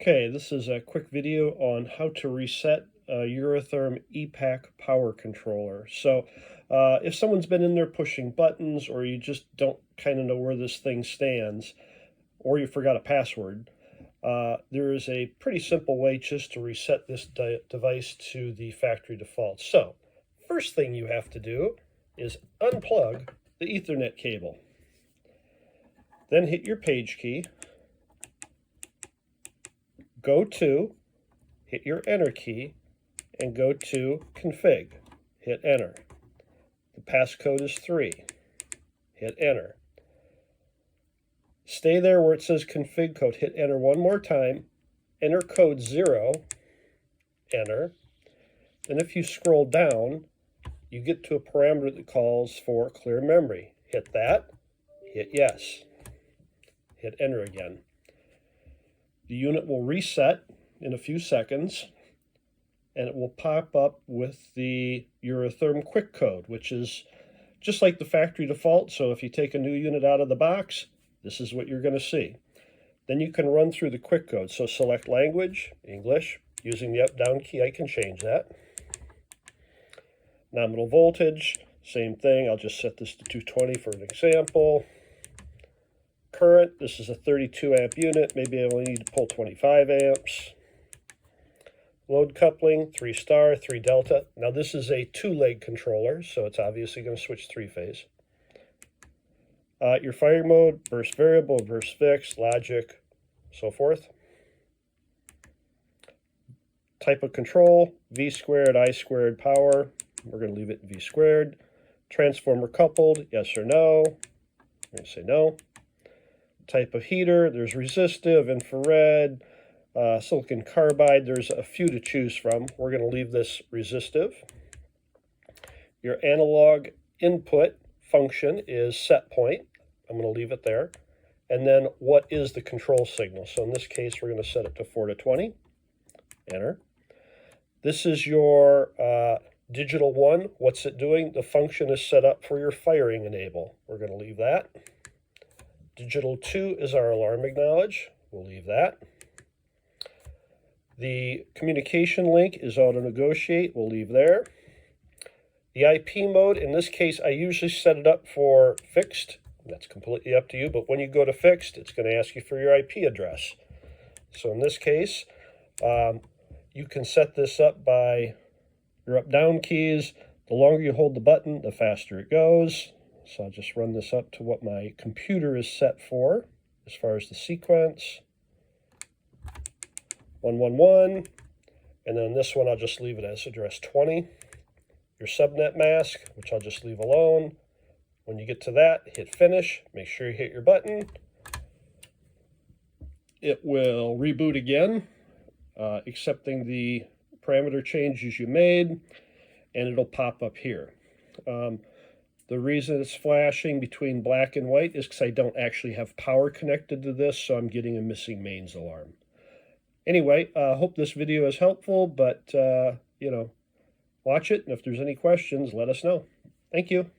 Okay, this is a quick video on how to reset a Eurotherm EPack power controller. So if someone's been in there pushing buttons, or you just don't kind of know where this thing stands, or you forgot a password, there is a pretty simple way just to reset this device to the factory default. So first thing you have to do is unplug the Ethernet cable. Then hit your page key. Go to, hit your enter key, and go to config. Hit enter. The passcode is 3. Hit enter. Stay there where it says config code. Hit enter one more time. Enter code 0. Enter. Then if you scroll down, you get to a parameter that calls for clear memory. Hit that. Hit yes. Hit enter again. The unit will reset in a few seconds, and it will pop up with the Eurotherm quick code, which is just like the factory default. So if you take a new unit out of the box, this is what you're going to see. Then you can run through the quick code. So select language, English. Using the up-down key, I can change that. Nominal voltage, same thing. I'll just set this to 220 for an example. Current, this is a 32 amp unit. Maybe I only need to pull 25 amps. Load coupling, 3 star, 3 delta. Now this is a 2-leg controller, so it's obviously going to switch 3-phase. Your firing mode, burst variable, burst fixed, logic, so forth. Type of control, V squared, I squared, power. We're going to leave it V squared. Transformer coupled, yes or no. I'm going to say no. Type of heater, there's resistive, infrared, silicon carbide. There's a few to choose from. We're going to leave this resistive. Your analog input function is set point. I'm going to leave it there. And then what is the control signal? So in this case, we're going to set it to 4 to 20. Enter. This is your digital 1. What's it doing? The function is set up for your firing enable. We're going to leave that. Digital 2 is our alarm acknowledge. We'll leave that. The communication link is auto negotiate. We'll leave there. The IP mode, in this case, I usually set it up for fixed. That's completely up to you. But when you go to fixed, it's going to ask you for your IP address. So in this case, you can set this up by your up-down keys. The longer you hold the button, the faster it goes. So I'll just run this up to what my computer is set for as far as the sequence. 111. And then this one, I'll just leave it as address 20. Your subnet mask, which I'll just leave alone. When you get to that, hit finish. Make sure you hit your button. It will reboot again, accepting the parameter changes you made, and it'll pop up here. The reason it's flashing between black and white is because I don't actually have power connected to this, so I'm getting a missing mains alarm. Anyway, I hope this video is helpful, but, watch it, and if there's any questions, let us know. Thank you.